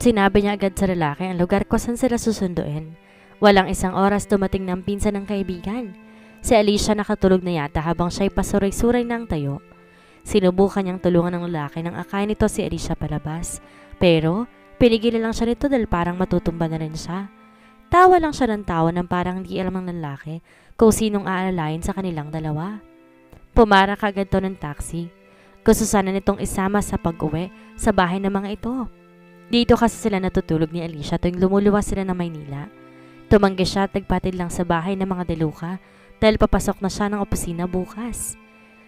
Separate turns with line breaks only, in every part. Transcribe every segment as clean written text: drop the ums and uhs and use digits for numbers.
Sinabi niya agad sa lalaki ang lugar kung saan sila susunduin. Walang isang oras dumating ng pinsan ng kaibigan. Si Alicia nakatulog na yata habang siya'y pasuray-suray ng tayo. Sinubukan niyang tulungan ng lalaki nang akayin nito si Alicia palabas. Pero pinigilan lang siya nito dahil parang matutumba na rin siya. Tawa lang siya ng tawa nang parang hindi alam ng lalaki kung sinong aalalayan sa kanilang dalawa. Pumara kagad to ng taxi. Gusto sana nitong isama sa pag-uwi sa bahay ng mga ito. Dito kasi sila natutulog ni Alicia tuwing lumuluwas sila ng Maynila. Tumanggi siya at nagpatid lang sa bahay ng mga Deluca dahil papasok na siya ng opisina bukas.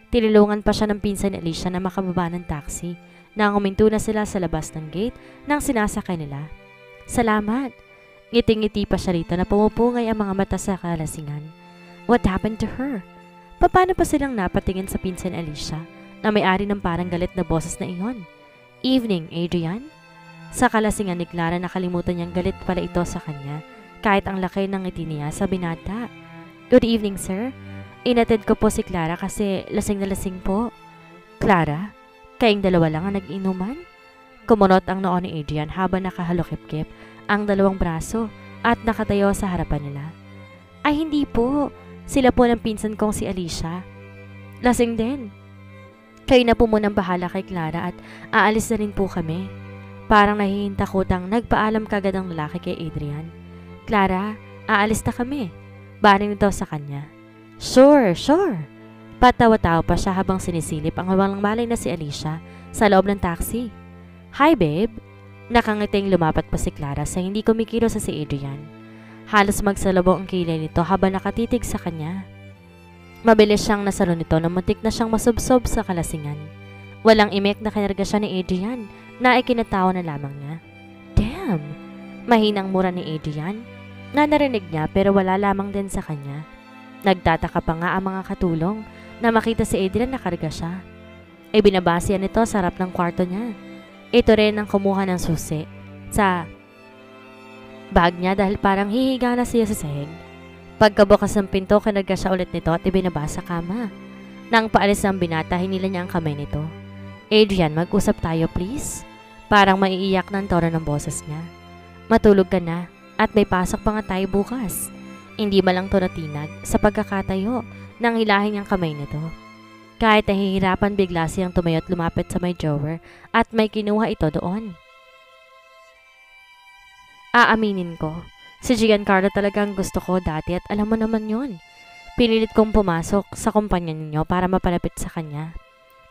Tinulungan pa siya ng pinsan ni Alicia na makababa ng taxi nang uminto na sila sa labas ng gate nang sinasakay nila. Salamat! Ngiting-ngiti pa siya rito na pumupungay ang mga mata sa kalasingan. What happened to her? Paano pa silang napatingin sa pinsan ni Alicia na may-ari ng parang galit na boses na iyon? Evening, Adrian? Sa kalasingan ni Clara nakalimutan niyang galit pala ito sa kanya kahit ang laki ng ngiti niya sa binata. Good evening, sir. Inatid ko po si Clara kasi lasing na lasing po. Clara, kayong dalawa lang ang nag-inuman? Kumunot ang noo ni Adrian habang nakahalokip-kip ang dalawang braso at nakatayo sa harapan nila. Ay hindi po, sila po ng pinsan kong si Alicia. Lasing din. Kayo na po munang bahala kay Clara at aalis na rin po kami. Parang nahihintakotang nagpaalam kagad ang lalaki kay Adrian. Clara, aalis na kami. Baring daw sa kanya. Sure. Patawa-tawa pa siya habang sinisilip ang walang malay na si Alicia sa loob ng taxi. Hi babe. Nakangiting lumapat pa si Clara sa hindi kumikilos sa si Adrian. Halos magsalubong ang kilay nito habang nakatitig sa kanya. Mabilis siyang nasalo nito na muntik na siyang masubsob sa kalasingan. Walang imek na kinarga siya ni Adrian na ikinatawa na lamang niya. Damn! Mahinang mura ni Adrian na narinig niya pero wala lamang din sa kanya. Nagtataka pa nga ang mga katulong na makita si Adrian na karga siya. Ay binabasihan nito sa harap ng kwarto niya. Ito rin ang kumuha ng susi sa bag niya dahil parang hihiga na siya sa sahig. Pagkabukas ng pinto, kinarga siya ulit nito at ibinaba sa kama. Nang paalis ng binata, hinila niya ang kamay nito. Adrian, mag-usap tayo please. Parang maiiyak ng tono ng boses niya. Matulog ka na at may pasok pa nga tayo bukas. Hindi malang to natinag sa pagkakatayo nang hilahin niyang kamay nito. Kahit nahihirapan bigla siyang tumayo at lumapit sa may drawer at may kinuha ito doon. Aaminin ko, si Giancarlo talagang gusto ko dati at alam mo naman yon. Pinilit kong pumasok sa kumpanya ninyo para mapalapit sa kanya.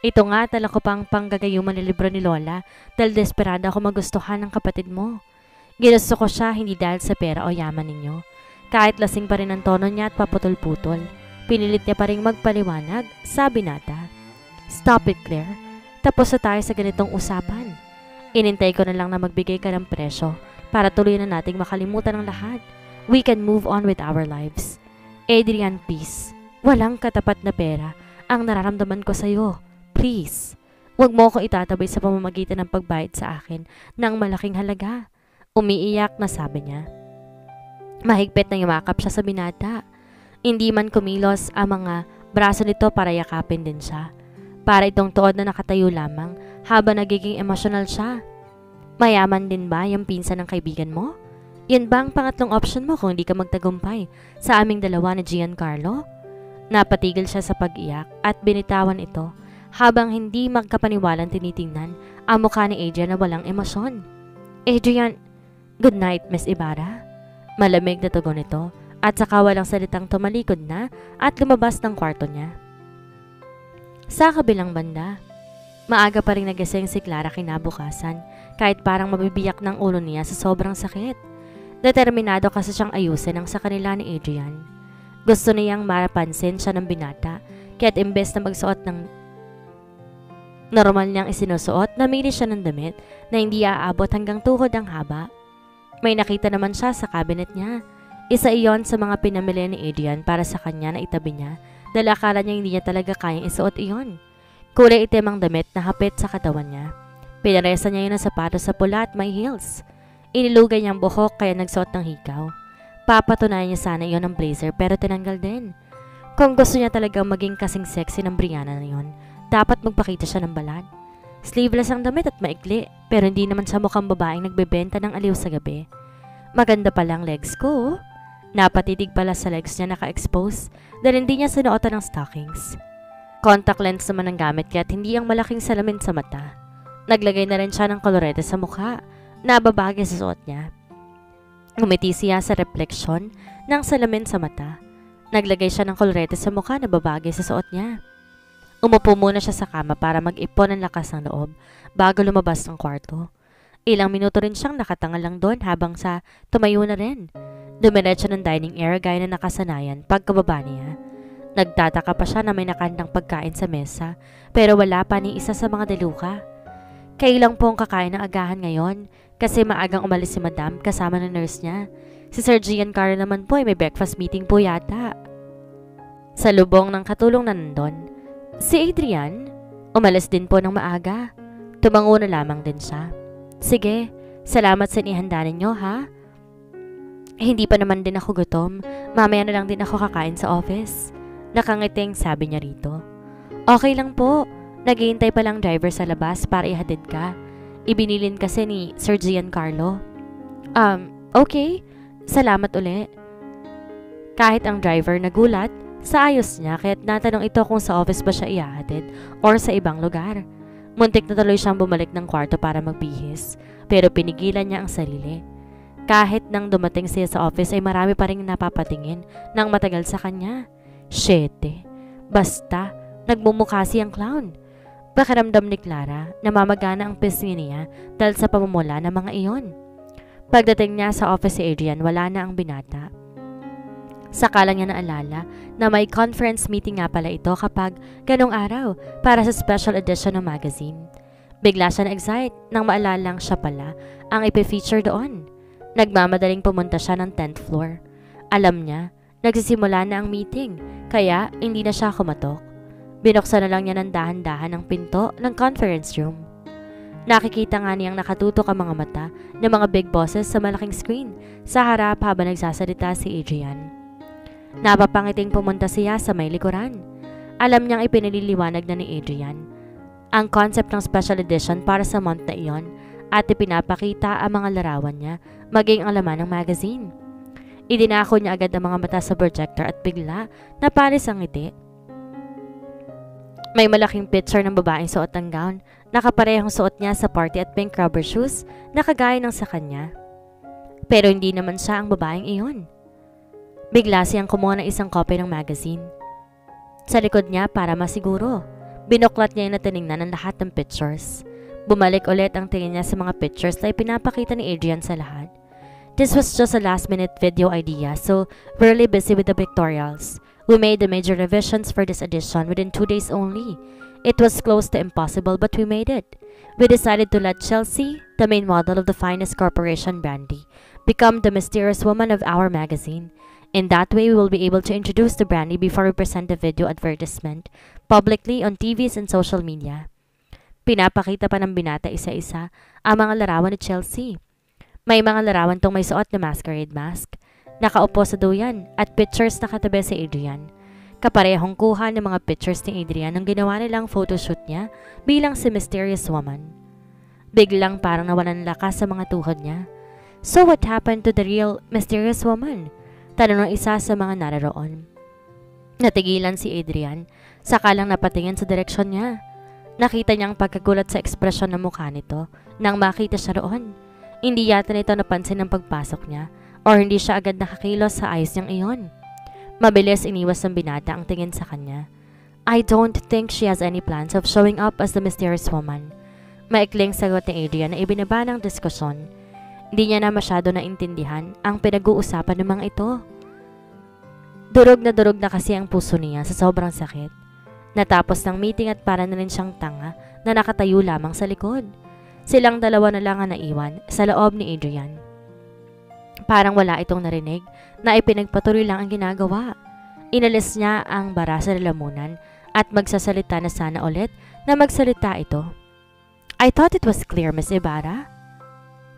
Ito nga, tala ko pang panggagayuman na libro ni Lola dahil desperada ako magustuhan ng kapatid mo. Ginusto ko siya hindi dahil sa pera o yaman ninyo. Kahit lasing pa rin ang tono niya at paputol-putol, pinilit niya pa rin magpaliwanag, sabi nata. Stop it, Claire. Tapos na tayo sa ganitong usapan. Inintay ko na lang na magbigay ka ng presyo para tuloy na nating makalimutan ang lahat. We can move on with our lives. Adrian, please. Walang katapat na pera ang nararamdaman ko sa'yo. Please, huwag mo ko itatabay sa pamamagitan ng pagbayad sa akin ng malaking halaga. Umiiyak na sabi niya. Mahigpit na yumakap siya sa binata. Hindi man kumilos ang mga braso nito para yakapin din siya. Para itong tuod na nakatayo lamang habang nagiging emosyonal siya. Mayaman din ba yung pinsan ng kaibigan mo? Yan ba ang pangatlong option mo kung hindi ka magtagumpay sa aming dalawa ni Giancarlo? Napatigil siya sa pag-iyak at binitawan ito habang hindi magkapaniwalang tinitingnan ang mukha ni Adrian na walang emosyon. Adrian, good night, Miss Ibarra. Malamig na tugon nito at saka walang salitang tumalikod na at lumabas ng kwarto niya. Sa kabilang banda, maaga pa rin nagising si Clara kinabukasan kahit parang mabibiyak ng ulo niya sa sobrang sakit. Determinado kasi siyang ayusin ang sa kanila ni Adrian. Gusto niyang marapansin siya ng binata kaya't imbes na magsuot ng normal niyang isinusuot, namili siya ng damit na hindi aabot hanggang tuhod ang haba. May nakita naman siya sa cabinet niya. Isa iyon sa mga pinamili ni Adrian para sa kanya na itabi niya dahil akala niya hindi niya talaga kayang isuot iyon. Kulay itim ang damit na hapit sa katawan niya. Pinaresa niya yun ng sapatos sa pula at may heels. Inilugay niyang buhok kaya nagsuot ng hikaw. Papatunayan niya sana iyon ng blazer pero tinanggal din. Kung gusto niya talagang maging kasing sexy ng Brianna na yun, dapat magpakita siya ng balat. Sleeveless ang damit at maikli, pero hindi naman siya mukhang babaeng nagbebenta ng aliw sa gabi. Maganda palang legs ko. Napatitig pala sa legs niya naka-expose dahil hindi niya sinuotan ng stockings. Contact lens naman ang gamit kaya hindi ang malaking salamin sa mata. Naglagay na rin siya ng kolorete sa mukha na babagay sa suot niya. Ngumiti siya sa refleksyon ng salamin sa mata. Naglagay siya ng kolorete sa mukha na babagay sa suot niya. Umupo muna siya sa kama para mag-ipon ng lakas ng loob bago lumabas ng kwarto. Ilang minuto rin siyang nakatangal lang doon habang sa tumayo na rin. Dumiretso ng dining area gaya na nakasanayan pagkababa niya. Nagtataka pa siya na may nakandang pagkain sa mesa pero wala pa ni isa sa mga deluka. Kailang po ang kakain ng agahan ngayon kasi maagang umalis si Madam kasama ng nurse niya. Si Sir Giancarlo naman po ay may breakfast meeting po yata. Sa lubong ng katulong na nandun, si Adrian, umalis din po ng maaga. Tumango na lamang din siya. Sige, salamat sa inihanda ninyo ha. Hindi pa naman din ako gutom. Mamaya na lang din ako kakain sa office. Nakangiting sabi niya rito. Okay lang po. Naghihintay pa lang driver sa labas para ihatid ka. Ibinilin kasi ni Sir Giancarlo. Okay. Salamat uli. Kahit ang driver nagulat, sa ayos niya kaya't natanong ito kung sa office ba siya ihahatid or sa ibang lugar. Muntik na tuloy siyang bumalik ng kwarto para magbihis, pero pinigilan niya ang sarili. Kahit nang dumating siya sa office ay marami pa rin napapatingin ng matagal sa kanya. Shete. Basta, nagmumukha siyang clown. Pakiramdam ni Clara, namamagana ang pisngi niya dahil sa pamumula ng mga iyon. Pagdating niya sa office si Adrian, wala na ang binata. Saka lang niya naalala na may conference meeting nga pala ito kapag ganong araw para sa special edition ng magazine. Bigla siya na-excite nang maalalang siya pala ang ipi-feature doon. Nagmamadaling pumunta siya ng 10th floor. Alam niya, nagsisimula na ang meeting, kaya hindi na siya kumatok. Binuksan na lang niya ng dahan-dahan ang pinto ng conference room. Nakikita nga niyang nakatutok ang mga mata ng mga big bosses sa malaking screen sa harap habang nagsasalita si Adrian. Napapangiting pumunta siya sa may likuran. Alam niyang ipinililiwanag na ni Adrian ang concept ng special edition para sa month na iyon at ipinapakita ang mga larawan niya maging ang laman ng magazine. Idinako niya agad ang mga mata sa projector at bigla napalis ang ngiti. May malaking picture ng babaeng suot ng gown, nakaparehong suot niya sa party at pink rubber shoes na kagaya ng sa kanya. Pero hindi naman siya ang babaeng iyon. Bigla siyang kumuha ng isang copy ng magazine. Sa likod niya para masiguro, binuklat niya na tiningnan ang lahat ng pictures. Bumalik ulit ang tingin niya sa mga pictures na ipinapakita ni Adrian sa lahat. This was just a last-minute video idea, so we're really busy with the pictorials. We made the major revisions for this edition within 2 days only. It was close to impossible, but we made it. We decided to let Chelsea, the main model of the finest corporation Brandy, become the mysterious woman of our magazine. In that way, we will be able to introduce the Brandy before we present the video advertisement publicly on TVs and social media. Pinapakita pa ng binata isa-isa ang mga larawan ni Chelsea. May mga larawan tong may suot na masquerade mask. Nakaupo sa duyan at pictures na katabi si Adrian. Kaparehong kuha ng mga pictures ni Adrian nang ginawa nilang photoshoot niya bilang si Mysterious Woman. Biglang parang nawalan ng lakas sa mga tuhod niya. So what happened to the real Mysterious Woman? Tanong ng isa sa mga naroon. Natigilan si Adrian, saka lang napatingin sa direksyon niya. Nakita niyang pagkagulat sa ekspresyon ng mukha nito nang makita siya roon. Hindi yata nito napansin ang pagpasok niya or hindi siya agad nakakilos sa ayos niyang iyon. Mabilis iniwas ng binata ang tingin sa kanya. I don't think she has any plans of showing up as the mysterious woman. Maikling sagot ni Adrian na ibinaba ng diskusyon. Hindi niya na masyado naintindihan ang pinag-uusapan ng mga ito. Durog na kasi ang puso niya sa sobrang sakit. Natapos ng meeting at para na rin siyang tanga na nakatayo lamang sa likod. Silang dalawa na lang ang naiwan sa loob ni Adrian. Parang wala itong narinig na ipinagpatuloy lang ang ginagawa. Inalis niya ang bara sa lalamunan at magsasalita na sana ulit na magsalita ito. I thought it was clear, Miss Ibarra.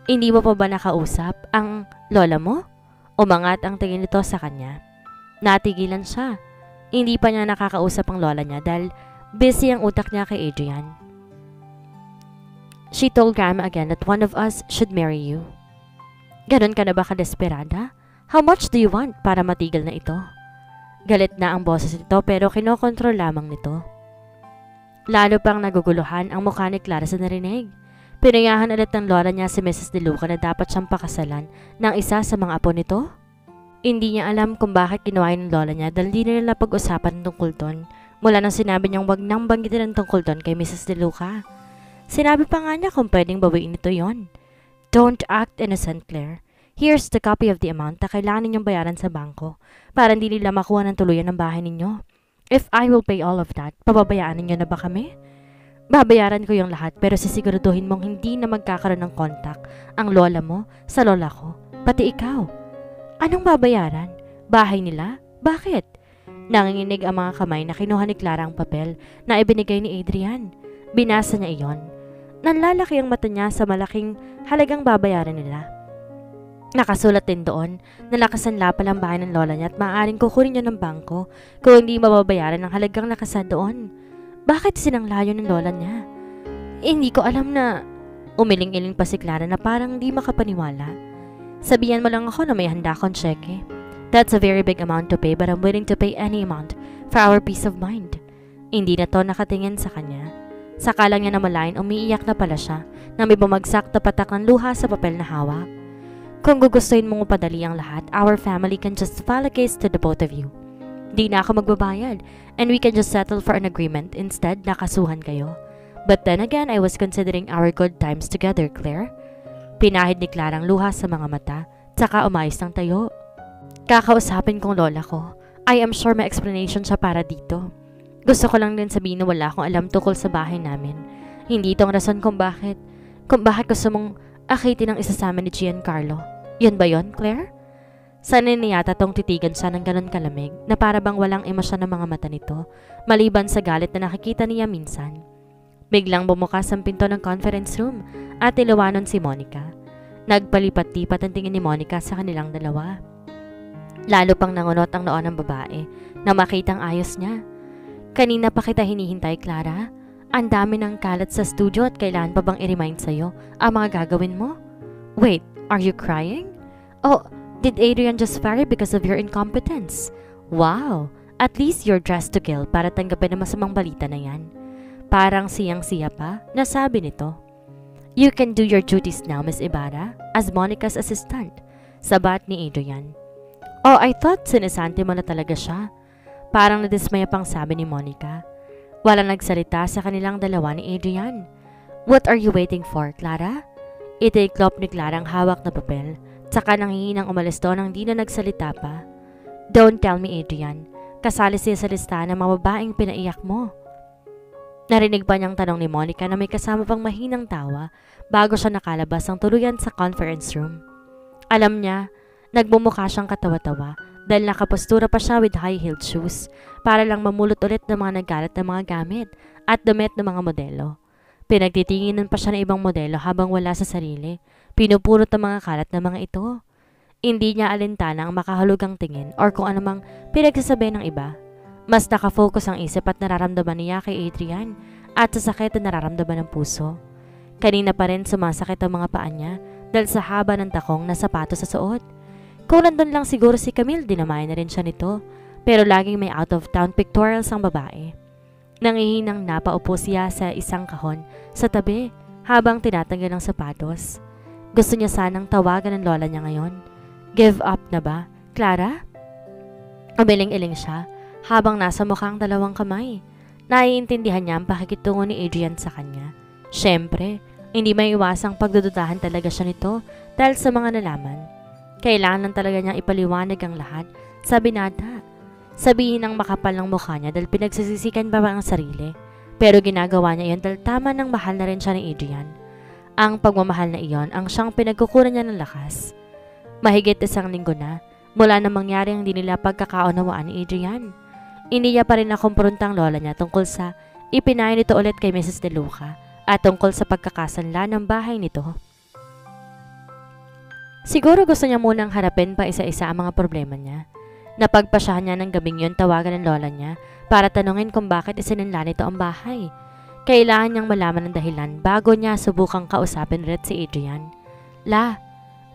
Hindi mo pa ba nakausap ang lola mo? Umangat ang tingin nito sa kanya. Natigilan siya. Hindi pa niya nakakausap ang lola niya dahil busy ang utak niya kay Adrian. She told Grandma again that one of us should marry you. Ganon ka na ba kadesperada? How much do you want para matigil na ito? Galit na ang boses nito pero kinokontrol lamang nito. Lalo pang naguguluhan ang mukha ni Clara sa narinig. Pinayahan ulit ng lola niya si Mrs. De Luca na dapat siyang pakasalan ng isa sa mga apo nito. Hindi niya alam kung bakit ginawa ng lola niya dahil di nila pag-usapan tungkol doon mula nang sinabi niyang wag nang banggitin ang tungkol doon kay Mrs. De Luca. Sinabi pa nga niya kung pwedeng bawiin ito yon. Don't act innocent, Claire. Here's the copy of the amount na kailangan ninyong bayaran sa bangko para hindi nila makuha ng tuluyan ng bahay ninyo. If I will pay all of that, pababayaan ninyo na ba kami? Babayaran ko yung lahat pero sisiguraduhin mong hindi na magkakaroon ng contact ang lola mo sa lola ko, pati ikaw. Anong babayaran? Bahay nila? Bakit? Nanginginig ang mga kamay na kinuha ni Clara ang papel na ibinigay ni Adrian. Binasa niya iyon. Nanlalaki ang mata niya sa malaking halagang babayaran nila. Nakasulat din doon na nakasanla palang bahay ng lola niya at maaaring kukunin niya ng bangko kung hindi mababayaran ng halagang nakasad doon. Bakit sinangla yun ng lola niya? Hindi ko alam na... Umiling-iling pa si Clara na parang di makapaniwala. Sabihan mo lang ako na may handa akong cheque. That's a very big amount to pay but I'm willing to pay any amount for our peace of mind. Hindi na to nakatingin sa kanya. Sakalang niya na malayan umiiyak na pala siya na may bumagsak na patak ng luha sa papel na hawak. Kung gugustuhin mong upadali ang lahat, our family can just file a case to the both of you. Di na ako magbabayad and we can just settle for an agreement instead nakasuhan kayo. But then again, I was considering our good times together, Claire. Pinahid ni Clara ang luha sa mga mata, tsaka umayos ng tayo. Kakausapin kong lola ko. I am sure may explanation siya para dito. Gusto ko lang din sabihin na wala akong alam tungkol sa bahay namin. Hindi itong rason kung bakit gusto mong akitin ang isa sa amin ni Giancarlo. Yun ba yun, Claire? Sanay na yata tong titigan siya ng ganon kalamig na para bang walang emosyon ng mga mata nito, maliban sa galit na nakikita niya minsan. Biglang bumukas ang pinto ng conference room at nilawanon si Monica. Nagpalipat-lipat ang tingin ni Monica sa kanilang dalawa. Lalo pang nangunot ang noo ng babae na makitang ayos niya. Kanina pa kita hinihintay, Clara. Ang dami ng kalat sa studio at kailangan pa bang i-remind sa'yo ang mga gagawin mo? Wait, are you crying? Oh, did Adrian just fire because of your incompetence? Wow, at least you're dressed to kill para tanggapin ang masamang balita na yan. Parang siyang-siya pa, nasabi nito. You can do your duties now, Miss Ibarra, as Monica's assistant, sabat ni Adrian. Oh, I thought sinisante mo na talaga siya. Parang nadismaya pang sabi ni Monica. Walang nagsalita sa kanilang dalawa ni Adrian. What are you waiting for, Clara? Itiklop ni Clara ang hawak na papel, tsaka nanghihinang umalis doon nang di na nagsalita pa. Don't tell me, Adrian. Kasali siya sa listahan ng mga babaeng pinaiyak mo. Narinig pa niyang tanong ni Monica na may kasama pang mahinang tawa bago siya nakalabas ng tuluyan sa conference room. Alam niya, nagbumukha siyang katawa-tawa dahil nakapostura pa siya with high-heeled shoes para lang mamulot ulit ng mga nagkalat na mga gamit at damit ng mga modelo. Pinagtitinginan pa siya ng ibang modelo habang wala sa sarili. Pinupurot ang mga kalat na mga ito. Hindi niya alintana ang makahulugang tingin or kung anumang pinagsasabi ng iba. Mas nakafocus ang isip at nararamdaman niya kay Adrian at sa sakit na nararamdaman ng puso. Kanina pa rin sumasakit ang mga paa niya dahil sa haba ng takong na sapatos sa suot. Kung nandun lang siguro si Camille, dinamayan na rin siya nito. Pero laging may out-of-town pictorials ang babae. Nangihinang napaupo siya sa isang kahon sa tabi habang tinatanggal ang sapatos. Gusto niya sanang tawagan ng lola niya ngayon. Give up na ba, Clara? Umiling-iling siya habang nasa mukhang dalawang kamay. Naiintindihan niya ang pakikitungo ni Adrian sa kanya. Siyempre, hindi maiwasang pagdududahan talaga siya nito dahil sa mga nalaman. Kailangan lang talaga niyang ipaliwanag ang lahat sa binata. Sabihin ang makapal ng mukha niya dahil pinagsisisikan pa ang sarili. Pero ginagawa niya iyon dahil tama ng mahal na rin siya ni Adrian. Ang pagmamahal na iyon ang siyang pinagkukunan niya ng lakas. Mahigit 1 linggo na mula na mangyari ang di nila pagkakaunawaan ni Adrian. Hindi niya pa rin nakumpronta ang lola niya tungkol sa ipinayo nito ulit kay Mrs. De Luca at tungkol sa pagkakasanla ng bahay nito. Siguro gusto niya munang harapin pa isa-isa ang mga problema niya. Napagpasyahan niya ng gabing yun tawagan ng lola niya para tanungin kung bakit isinanla nito ang bahay. Kailangan niyang malaman ng dahilan bago niya subukang kausapin ulit si Adrian. La,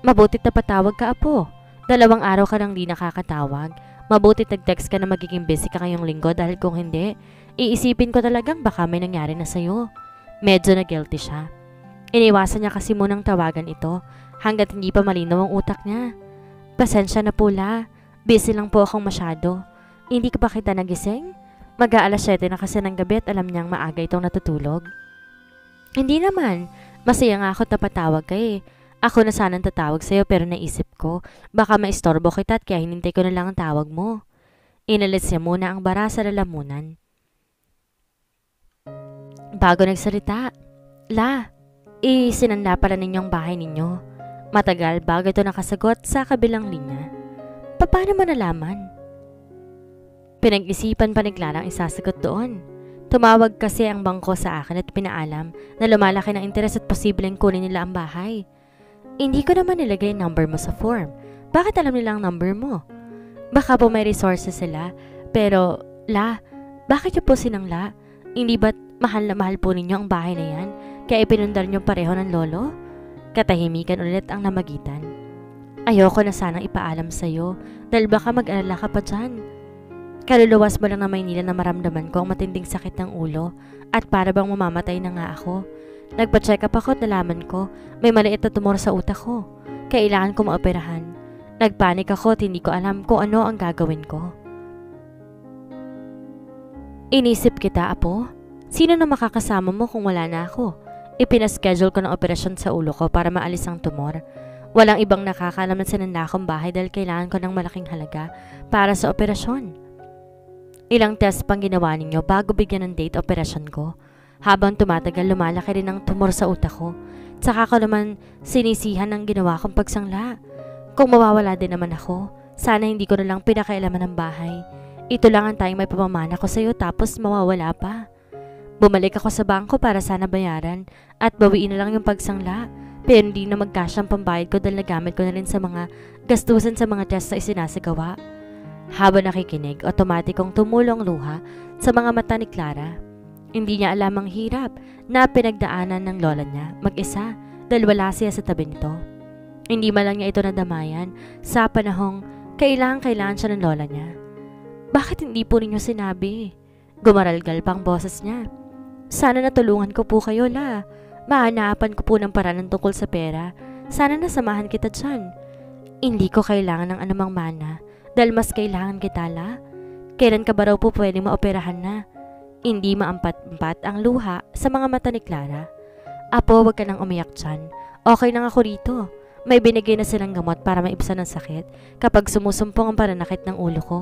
mabutit na patawag ka apo. 2 araw ka nang di nakakatawag. Mabutit nag-text ka na magiging busy ka ngayong linggo dahil kung hindi, iisipin ko talagang baka may nangyari na sa'yo. Medyo na guilty siya. Iniwasan niya kasi munang tawagan ito hanggat hindi pa malinaw ang utak niya. Pasensya na po la, busy lang po akong masyado. Hindi ka ba kita nagising? Mag-aalas 7 na kasi ng gabi at alam niyang maaga itong natutulog. Hindi naman, masaya nga ako napatawag ka eh. Ako na sanang tatawag sa'yo pero naisip ko, baka maistorbo kita at kaya hinintay ko na lang ang tawag mo. Inalis niya muna ang bara sa lalamunan. Bago nagsalita, La, sinanda pala ninyong bahay ninyo. Matagal bago ito nakasagot sa kabilang linya. Paano mo nalaman? Pinag-isipan pa ni Clara ang isasagot doon. Tumawag kasi ang bangko sa akin at pinaalam na lumalaki ng interes at posibleng kunin nila ang bahay. Hindi ko naman nilagay ang number mo sa form. Bakit alam nila ang number mo? Baka po may resources sila, pero La, bakit niyo po sinangla? Hindi ba't mahal na mahal po ninyo ang bahay na yan, kaya ipinundar niyo pareho ng lolo? Katahimikan ulit ang namagitan. Ayoko na sanang ipaalam sa'yo dahil baka mag-alala ka pa dyan. Kaluluwas mo lang na Maynila na maramdaman ko ang matinding sakit ng ulo at para bang mamamatay na nga ako. Nagpa-check up ako at nalaman ko may maliit na tumor sa utak ko. Kailangan ko maoperahan. Nagpanik ako at hindi ko alam kung ano ang gagawin ko. Inisip kita, apo. Sino na makakasama mo kung wala na ako? Ipinaschedule ko ng operasyon sa ulo ko para maalis ang tumor. Walang ibang nakakaalam na sinanda akong bahay dahil kailangan ko ng malaking halaga para sa operasyon. Ilang test pang ginawa ninyo bago bigyan ng date operasyon ko. Habang tumatagal, lumalaki rin ang tumor sa utak ko. Tsaka ko naman sinisihan ng ginawa kong pagsangla. Kung mawawala din naman ako, sana hindi ko na lang pinakailaman ng bahay. Ito lang ang tayong may pamamana ko sa'yo tapos mawawala pa. Bumalik ako sa bangko para sana bayaran at bawiin na lang yung pagsangla. Pero hindi na magkasya ang pambayad ko dahil nagamit ko na rin sa mga gastusan sa mga test na isinasagawa. Habang nakikinig, otomatikong tumulong luha sa mga mata ni Clara. Hindi niya alam ang hirap na pinagdaanan ng lola niya mag-isa dahil wala siya sa tabi nito. Hindi man lang niya ito nadamayan sa panahong kailangan siya ng lola niya. Bakit hindi po ninyo sinabi? Gumaralgal pa ang boses niya. Sana natulungan ko po kayo, la. Mahanapan ko po ng paraan tungkol sa pera. Sana nasamahan kita dyan. Hindi ko kailangan ng anumang mana. Dahil mas kailangan kita, la. Kailan ka ba raw po pwedeng maoperahan na? Hindi maampat-ampat ang luha sa mga mata ni Clara. Apo, wag ka nang umiyak dyan. Okay lang ako rito. May binigay na silang gamot para maibsan ang sakit kapag sumusumpong ang pananakit ng ulo ko.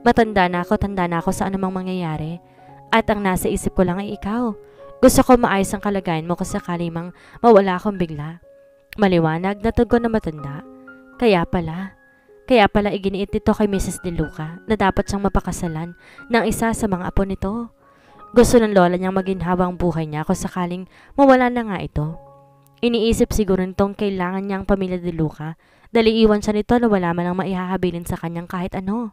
Tanda na ako sa anumang mangyayari. At ang nasa isip ko lang ay ikaw. Gusto ko maayos ang kalagayan mo kung sakali mang mawala akong bigla. Maliwanag na tugon na matanda. Kaya pala iginiit nito kay Mrs. De Luca na dapat siyang mapakasalan ng isa sa mga apo nito. Gusto ng lola niyang maginhawa ang buhay niya kung sakaling mawala na nga ito. Iniisip siguro nitong kailangan niya ang pamilya De Luca dahil iiwan siya nito na wala man ang maihahabilin sa kanyang kahit ano.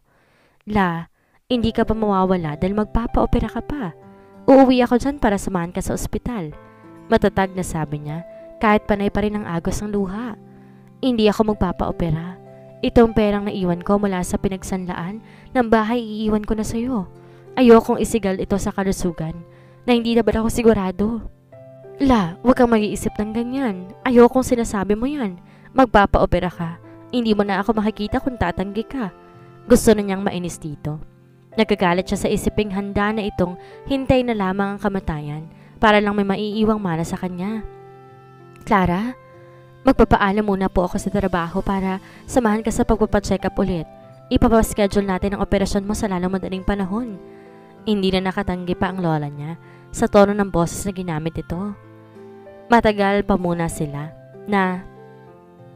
La, hindi ka pa mawawala dahil magpapa-opera ka pa. Uuwi ako dyan para samahan ka sa ospital. Matatag na sabi niya kahit panay pa rin ang agos ng luha. Hindi ako magpapa-opera. Itong perang naiwan ko mula sa pinagsanlaan ng bahay iiwan ko na sa'yo. Ayokong isigal ito sa kalusugan na hindi na ba ako sigurado. La, huwag kang mag-iisip ng ganyan. Ayokong sinasabi mo yan. Magpapa-opera ka. Hindi mo na ako makikita kung tatanggi ka. Gusto na niyang mainis dito. Nagkagalit siya sa isiping handa na itong hintay na lamang ang kamatayan para lang may maiiwang mana sa kanya. Clara, magpapaalam muna po ako sa trabaho para samahan ka sa pagpapacheck up ulit. Ipapaschedule natin ang operasyon mo sa lalong madaling panahon. Hindi na nakatanggi pa ang lola niya sa tono ng boses na ginamit ito. Matagal pa muna sila na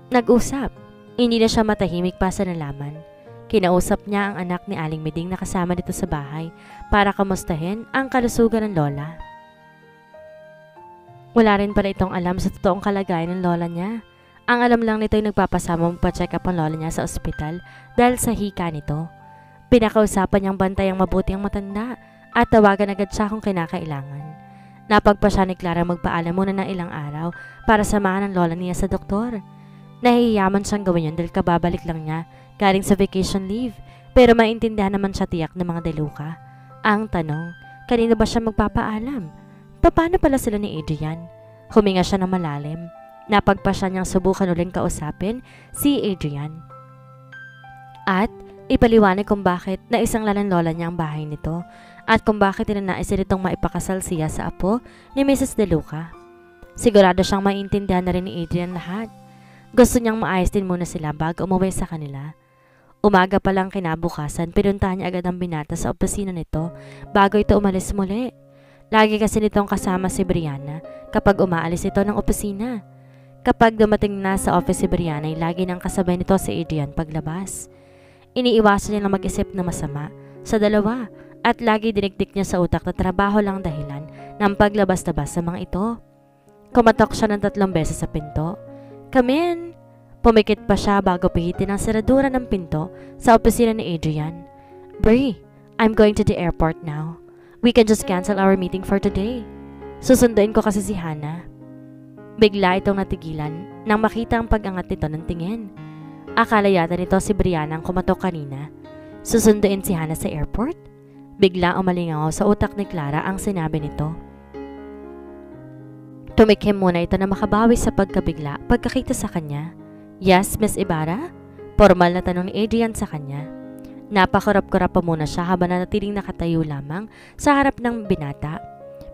nag-usap. Hindi na siya matahimik pa sa nalaman. Kinausap niya ang anak ni Aling Miding na kasama dito sa bahay para kamustahin ang kalusugan ng lola. Wala rin pala itong alam sa totoong kalagayan ng lola niya. Ang alam lang nito ay nagpapasama magpa-check up ang lola niya sa ospital dahil sa hika nito. Pinakausapan niyang bantay ang mabuti ang matanda at tawagan agad siya kung kinakailangan. Napagpa siya ni Clara magpaalam muna ng ilang araw para samahan ang lola niya sa doktor. Nahihiyaman siyang gawin yun dahil kababalik lang niya galing sa vacation leave, pero maintindihan naman siya tiyak ng mga deluka. Ang tanong, kanino ba siya magpapaalam? Paano pala sila ni Adrian? Huminga siya ng malalim. Napagpa siya niyang subukan uling kausapin si Adrian. At ipaliwanag kung bakit na isang lalang lola niya ang bahay nito at kung bakit ninanais nitong maipakasal siya sa apo ni Mrs. De Luca. Sigurado siyang maintindihan na rin ni Adrian lahat. Gusto niyang maayos din muna sila bago umuwi sa kanila. Umaga pa lang kinabukasan, pinuntahan niya agad ang binata sa opisina nito bago ito umalis muli. Lagi kasi nitong kasama si Brianna kapag umaalis ito ng opisina. Kapag dumating na sa office si Brianna ay lagi nang kasabay nito si Adrian paglabas. Iniiwasan niya na mag-isip na masama sa dalawa at lagi dinigdik niya sa utak na trabaho lang dahilan ng paglabas-labas sa mga ito. Kumatok siya ng 3 beses sa pinto. Come in! Pumikit pa siya bago pihitin ang seradura ng pinto sa opisina ni Adrian. Brie, I'm going to the airport now. We can just cancel our meeting for today. Susunduin ko kasi si Hannah. Bigla itong natigilan nang makita ang pag-angat nito ng tingin. Akala yata nito si Brianna ang kumatok kanina. Susunduin si Hannah sa airport? Bigla umalingaw sa utak ni Clara ang sinabi nito. Tumikim muna ito na makabawi sa pagkabigla pagkakita sa kanya. Yes, Miss Ibarra? Formal na tanong ni Adrian sa kanya. Napakurap-kurap pa muna siya habang nanatiling nakatayo lamang sa harap ng binata.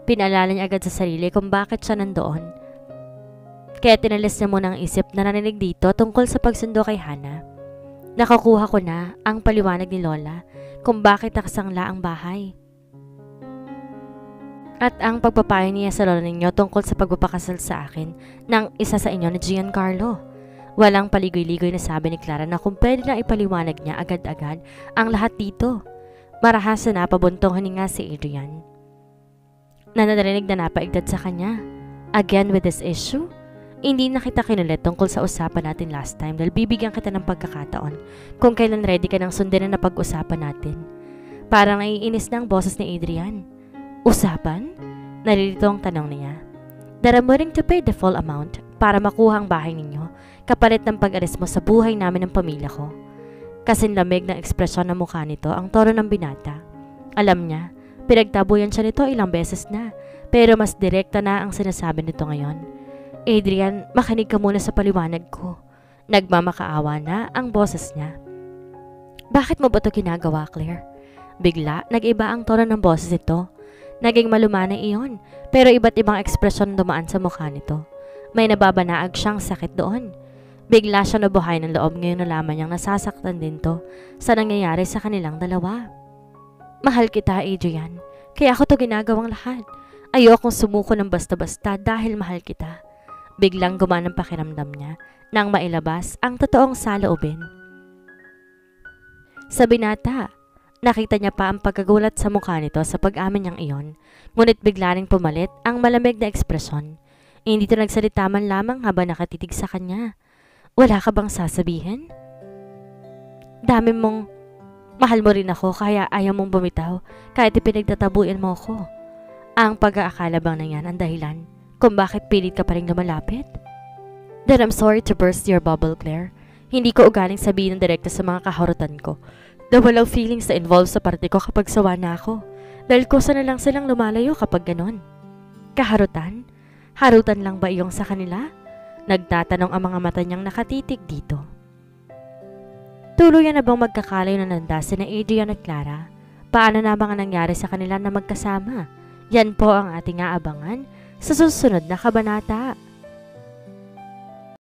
Pinaalala niya agad sa sarili kung bakit siya nandoon. Kaya tinalis niya muna ang isip na narinig dito tungkol sa pagsundo kay Hannah. Nakukuha ko na ang paliwanag ni Lola kung bakit nakasangla ang bahay. At ang pagpapayo niya sa lola ninyo tungkol sa pagpapakasal sa akin ng isa sa inyo ni Giancarlo. Walang paligoy-ligoy na sabi ni Clara na kung pwede na ipaliwanag niya agad-agad ang lahat dito. Marahas na napabuntong hininga si Adrian. Nanarinig na napaigdad sa kanya. Again with this issue? Hindi na kita kinulit tungkol sa usapan natin last time dahil bibigyan kita ng pagkakataon kung kailan ready ka ng sundin na napag-usapan natin. Parang naiinis na ang boses ni Adrian. Usapan? Naririto ang tanong niya. That I'm willing to pay the full amount para makuha ang bahay ninyo kapalit ng pag-alis mo sa buhay namin ng pamilya ko. Kasing lamig ng ekspresyon ng mukha nito ang tono ng binata. Alam niya, pinagtabuyan siya nito ilang beses na pero mas direkta na ang sinasabi nito ngayon. Adrian, makinig ka muna sa paliwanag ko. Nagmamakaawa na ang boses niya. Bakit mo ba ito ginagawa, Claire? Bigla, nag-iba ang tono ng boses nito. Naging malumanay iyon, pero iba't ibang ekspresyon dumaan sa mukha nito. May nababanaag siyang sakit doon. Bigla siya nabuhay ng loob ngayon nalaman niyang nasasaktan din to sa nangyayari sa kanilang dalawa. Mahal kita, Adrian. Kaya ako to ginagawang lahat. Ayokong sumuko ng basta-basta dahil mahal kita. Biglang gumana ang pakiramdam niya nang mailabas ang totoong saloobin. Sa binata, nakita niya pa ang pagkagulat sa mukha nito sa pag-amin niyang iyon, ngunit bigla ring pumalit ang malamig na ekspresyon. Hindi ito nagsalita man lamang habang nakatitig sa kanya. Wala ka bang sasabihin? Dami mong mahal mo rin ako kaya ayaw mong bumitaw kahit ipinagtatabuin mo ako. Ang pag-aakala bang na yan ang dahilan kung bakit pilit ka pa rin lumalapit? Then I'm sorry to burst your bubble, Claire. Hindi ko ugaling sabihin ng direkta sa mga kaharutan ko na walang feelings na involved sa parte ko kapag sawa na ako. Dahil kusa na lang silang lumalayo kapag ganon. Kaharutan? Harutan lang ba iyong sa kanila? Nagtatanong ang mga mata niyang nakatitig dito. Tuluyan na bang magkakalayo na landasin na Adrian at Clara? Paano na bang nangyari sa kanila na magkasama? Yan po ang ating aabangan sa susunod na kabanata.